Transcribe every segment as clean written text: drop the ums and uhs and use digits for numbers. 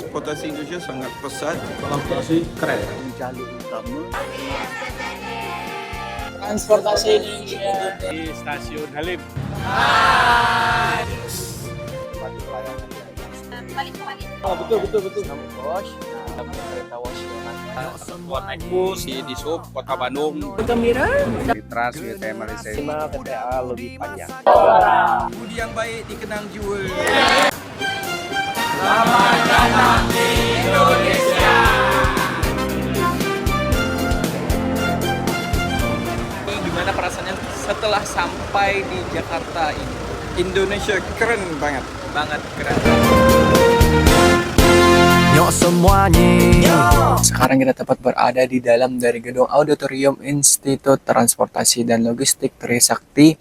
transportasi Indonesia sangat pesat. Kolaborasi keren. Jalur utama Transportasi Indonesia Di Stasiun Halim. betul. Buat naik bus di sub Kota Bandung. di Trans UTM Malaysia. TTA lebih panjang. Budi yang baik dikenang jiwa. Gimana perasaannya setelah sampai di Jakarta ini? Indonesia keren banget. Banget keren. Nyok semuanya. Sekarang kita tepat berada di dalam dari gedung Auditorium Institut Transportasi dan Logistik Trisakti.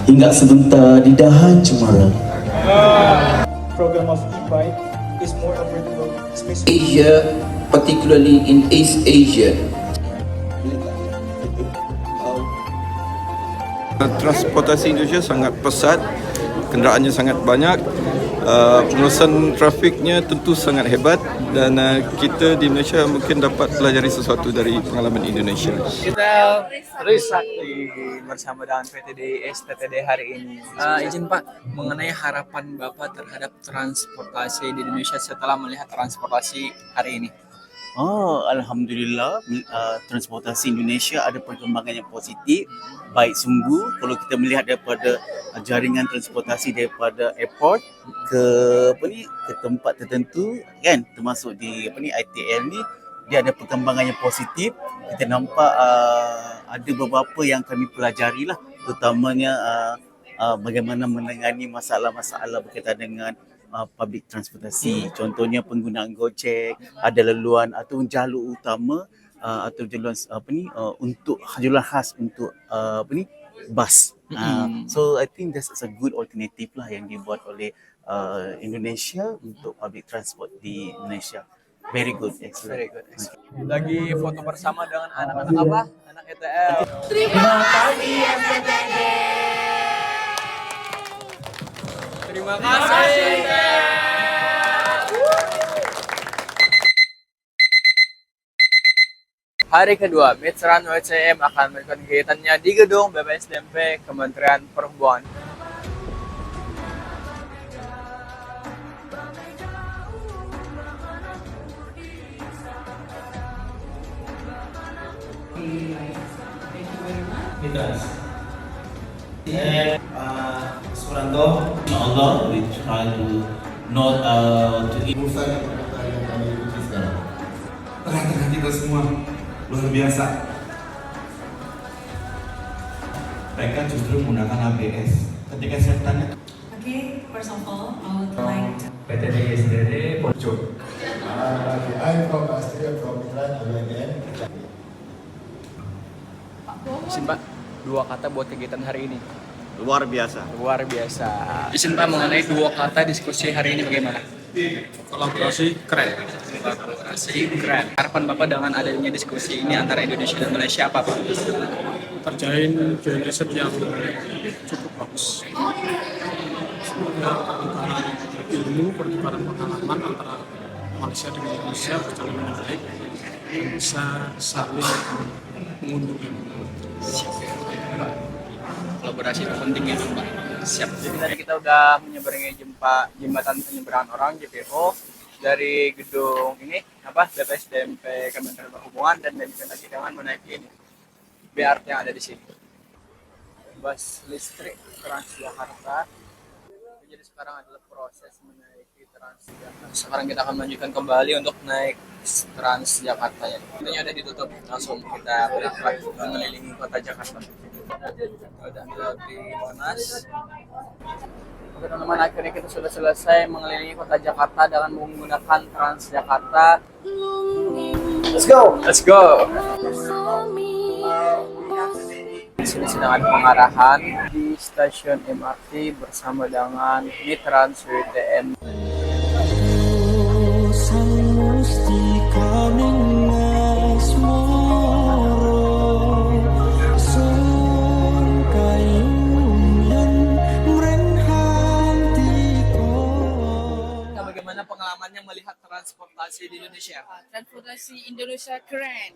Hingga sebentar di dahan cemara. Program of e-bike is more affordable, especially Asia, particularly in East Asia. Transportasi Indonesia sangat pesat, kenderaannya sangat banyak, pengurusan trafiknya tentu sangat hebat dan kita di Malaysia mungkin dapat pelajari sesuatu dari pengalaman Indonesia. Kita Trisakti bersama dengan PT DIS TTD hari ini. Izin Pak, mengenai harapan Bapak terhadap transportasi di Indonesia setelah melihat transportasi hari ini. Alhamdulillah, transportasi Indonesia ada perkembangan yang positif, baik sungguh. Kalau kita melihat daripada jaringan transportasi daripada airport ke ke tempat tertentu kan, termasuk di ITM ni, dia ada perkembangan yang positif. Kita nampak ada beberapa yang kami pelajari lah, terutamanya bagaimana menangani masalah-masalah berkaitan dengan public transportasi. Contohnya penggunaan Gojek, ada laluan atau jalur utama atau jaluan untuk jaluan khas untuk bas. So I think that's a good alternative lah yang dibuat oleh Indonesia untuk public transport di Indonesia. Very good, excellent. Very good. Lagi foto bersama dengan anak-anak apa? Anak ETL. Terima kasih. Hari kedua, Veteran WCM akan melakukan kegiatannya di gedung BPSDMP Kementerian Perhubungan. Suranto, insyaAllah we try to not to Bursa Jakarta yang kami ikuti sekarang. Perhatikan kita semua luar biasa. Mereka justru menggunakan ABS ketika saya tanya. Okay, first of all, I would like to PTD SDD Pojok. I'm from Austria, from Trans UTM. Izin Pak, dua kata buat kegiatan hari ini. Luar biasa. Luar biasa. Izin Pak, mengenai dua kata diskusi hari ini bagaimana? Kolaborasi keren. Kolaborasi keren. Harapan Bapak dengan adanya diskusi ini antara Indonesia dan Malaysia apa Pak? Terjalin joint yang cukup bagus. Semoga pertukaran ilmu, pertukaran pengalaman antara Malaysia dengan Indonesia berjalan dengan baik dan bisa saling menguntungkan. Kolaborasi itu penting ya Pak. Siap. Jadi tadi kita udah menyeberangi jembatan penyeberangan orang JPO dari gedung ini BPSDMP Kementerian Perhubungan dan lanjutkan lagi dengan menaiki ini BRT yang ada di sini. Bus listrik Transjakarta. Jadi sekarang adalah proses menaiki Transjakarta. Sekarang kita akan melanjutkan kembali untuk naik Transjakarta ya. Ini ada ditutup, langsung kita berangkat mengelilingi kota Jakarta. Sudah melewati Monas. Oke teman-teman, akhirnya kita sudah selesai mengelilingi kota Jakarta dengan menggunakan Transjakarta. Let's go! Let's go! Di sini sedang ada pengarahan di stasiun MRT bersama dengan Trans UTM. transportasi di Indonesia? Transportasi Indonesia keren.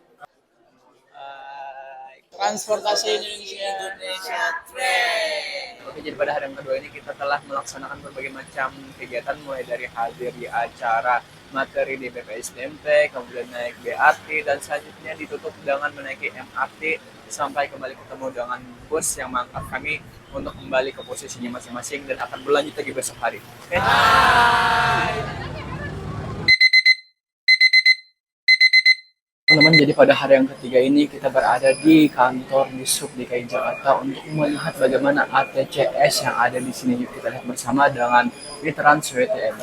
Transportasi Indonesia keren. Oke, jadi pada hari yang kedua ini kita telah melaksanakan berbagai macam kegiatan mulai dari hadir di acara materi di BPSDMP, kemudian naik BRT, dan selanjutnya ditutup dengan menaiki MRT sampai kembali ketemu dengan bus yang mengangkat kami untuk kembali ke posisinya masing-masing dan akan berlanjut lagi besok hari. Oke? Teman-teman, jadi pada hari yang ketiga ini kita berada di kantor Dishub DKI Jakarta untuk melihat bagaimana ATCS yang ada di sini. Yuk kita lihat bersama dengan Trans WTM.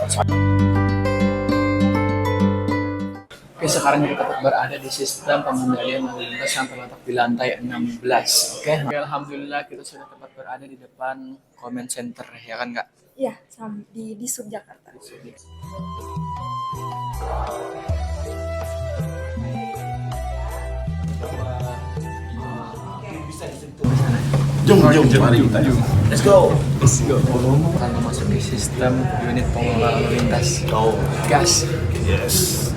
Oke, sekarang kita tetap berada di sistem pengendalian lalu lintas yang terletak di lantai 16. Oke, alhamdulillah kita sudah tepat berada di depan comment center, ya kan Kak? Iya, di Sub Jakarta. Jom, mari kita. Let's go. Akan memasuki sistem unit pengelola lalu lintas. Go. Gas. Yes.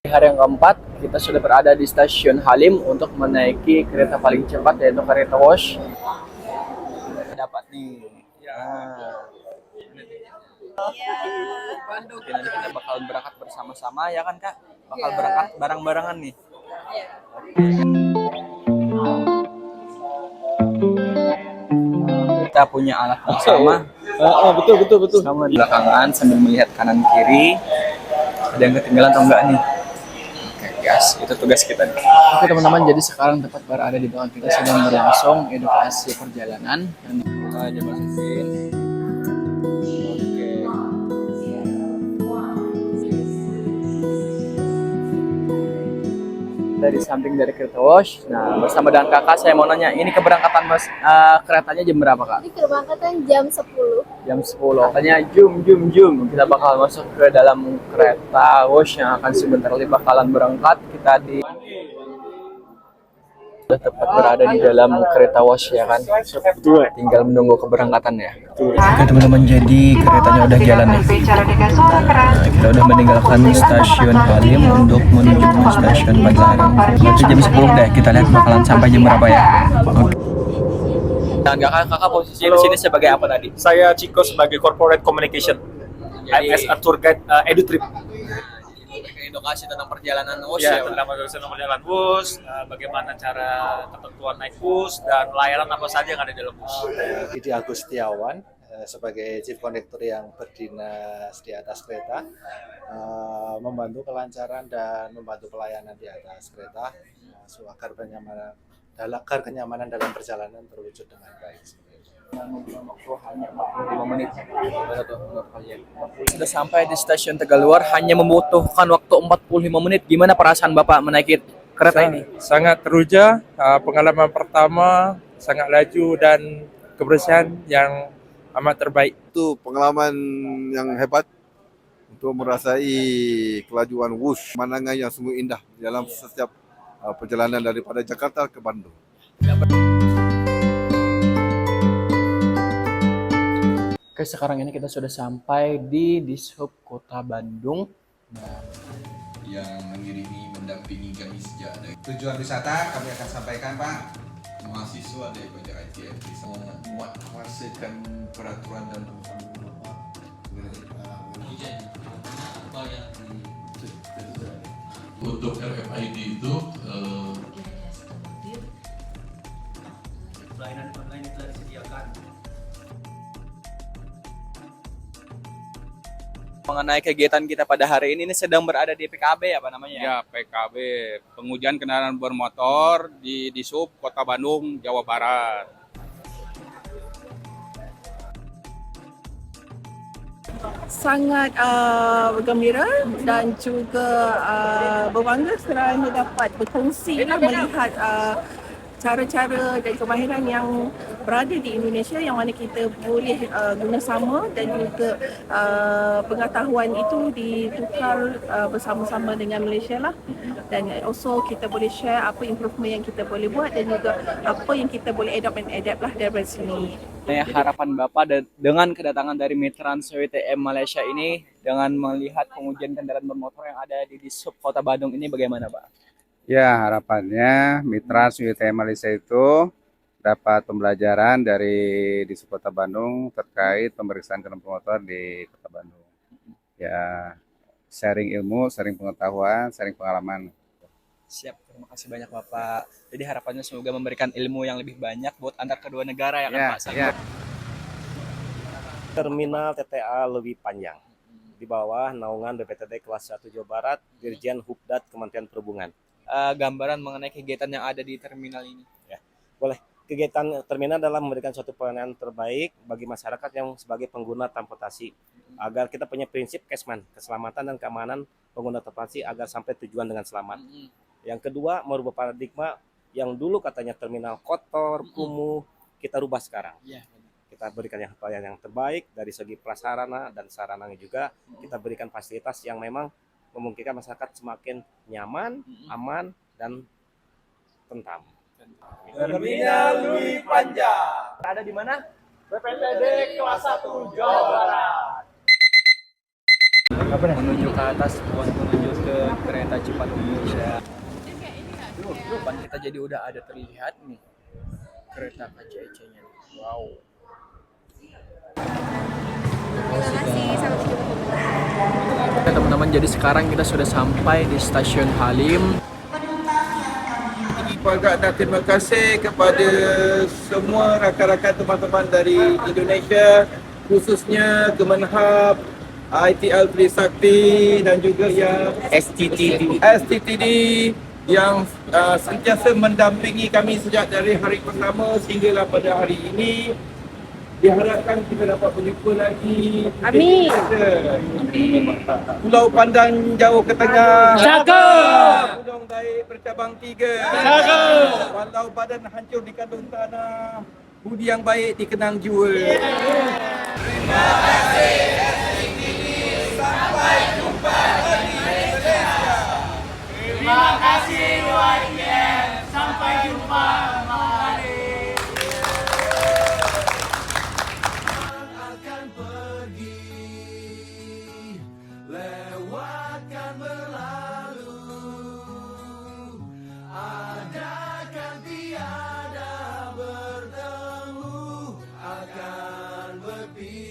Di hari yang keempat, kita sudah berada di stasiun Halim untuk menaiki kereta paling cepat yaitu kereta Wosh. Dapat nih. Oke, nanti kita bakal berangkat bersama-sama ya kan Kak? Bakal berangkat bareng-barengan nih. Kita punya alat bersama. Betul. Sama di belakangan sambil melihat kanan kiri. Ada yang ketinggalan atau enggak nih? Oke, gas. Itu tugas kita nih. Oke teman-teman, jadi sekarang tepat berada di belakang kita sedang berlangsung edukasi perjalanan yang aja masukin. Dari samping dari kereta Wosh. Nah, bersama dengan kakak saya mau nanya, ini keberangkatan keretanya jam berapa Kak? Ini keberangkatan jam 10. Jam 10. Katanya jum. Kita bakal masuk ke dalam kereta Wosh yang akan sebentar lagi bakalan berangkat. Kita sudah tepat berada di dalam kereta Wosh ya kan? Tinggal menunggu keberangkatan ya. Oke teman-teman, jadi keretanya udah jalan nih. Nah, kita udah meninggalkan stasiun Halim untuk menuju ke stasiun Padalarang. Berarti jam 10 deh. Kita lihat bakalan sampai jam berapa ya. Oke. Dan kakak posisi di sini sebagai apa tadi? Saya Chico sebagai Corporate Communication. Jadi- as a tour guide EduTrip. Edukasi tentang perjalanan Wosh Ya, ya. tentang perjalanan bus, bagaimana cara ketentuan naik bus, dan layanan apa saja yang ada di dalam bus. Didi Agus Setiawan sebagai Chief Conductor yang berdinas di atas kereta, membantu kelancaran dan membantu pelayanan di atas kereta, agar kenyamanan dalam perjalanan terwujud dengan baik. Waktu hanya 45 menit. Sudah sampai di stasiun Tegaluar, hanya membutuhkan waktu 45 menit. Gimana perasaan Bapak menaiki kereta ini? Sangat teruja, pengalaman pertama sangat laju dan kebersihan yang amat terbaik. Itu pengalaman yang hebat untuk merasai kelajuan Wosh, pemandangan yang sungguh indah dalam setiap perjalanan daripada Jakarta ke Bandung. Oke, sekarang ini kita sudah sampai di Dishub Kota Bandung. Yang mengiringi mendampingi kami sejak dari tujuan wisata kami akan sampaikan Pak. Mahasiswa daripada ITF bisa menguasaikan peraturan dan Untuk RFID itu Pelayanan online telah disediakan. Mengenai kegiatan kita pada hari ini sedang berada di PKB apa namanya? Ya, PKB, pengujian kendaraan bermotor di Dishub Kota Bandung, Jawa Barat. Sangat bergembira dan juga berbangga kerana dapat berkongsi melihat cara-cara dan kemahiran yang berada di Indonesia yang mana kita boleh guna sama, dan juga pengetahuan itu ditukar bersama-sama dengan Malaysia lah, dan also kita boleh share apa improvement yang kita boleh buat dan juga apa yang kita boleh adapt lah daripada sini. Harapan Bapak dengan kedatangan dari Mitrans WTM Malaysia ini, dengan melihat pengujian kendaraan bermotor yang ada di Sub Kota Bandung ini, bagaimana Pak? Ya, harapannya Mitrans WTM Malaysia itu dapat pembelajaran dari di Kota Bandung terkait pemeriksaan kendaraan bermotor di Kota Bandung. Ya, sharing ilmu, sharing pengetahuan, sharing pengalaman. Siap, terima kasih banyak Bapak. Jadi harapannya semoga memberikan ilmu yang lebih banyak buat antar kedua negara ya kan Pak? Terminal TTA lebih panjang di bawah naungan BPTD kelas 1 Jawa Barat, Dirjen Hubdat Kementerian Perhubungan. Gambaran mengenai kegiatan yang ada di terminal ini. Ya, boleh. Kegiatan terminal adalah memberikan suatu pelayanan terbaik bagi masyarakat yang sebagai pengguna transportasi, agar kita punya prinsip KESMAN, keselamatan dan keamanan pengguna transportasi agar sampai tujuan dengan selamat. Yang kedua, merubah paradigma yang dulu katanya terminal kotor, kumuh, kita rubah sekarang. Kita berikan pelayanan yang terbaik dari segi prasarana dan sarananya juga. Kita berikan fasilitas yang memang memungkinkan masyarakat semakin nyaman, aman, dan tentram. Terminal lebih panjang. Ada di mana? BPTD kelas 1 Jawa Barat. Menuju ke atas, menuju ke kereta cepat Indonesia. Depan kita jadi udah ada terlihat nih kereta KCC-nya. Wow. Terima kasih, sampai jumpa. Oke teman-teman, jadi sekarang kita sudah sampai di Stasiun Halim. Juga nak terima kasih kepada semua rakan-rakan teman-teman dari Indonesia, khususnya Kemenhub, ITL Trisakti dan juga yang STTD yang sentiasa mendampingi kami sejak dari hari pertama sehinggalah pada hari ini. Diharapkan kita dapat berjumpa lagi. Amin. Pulau Pandan jauh ke tengah. Cakap. Gunung Daik bercabang 3. Cakap. Walau badan hancur di kandung tanah, budi yang baik dikenang jua. Terima kasih. Sampai jumpa di Indonesia. Terima kasih YTM. Sampai jumpa. Lewatkan berlalu, adakan tiada bertemu, akan berpisah.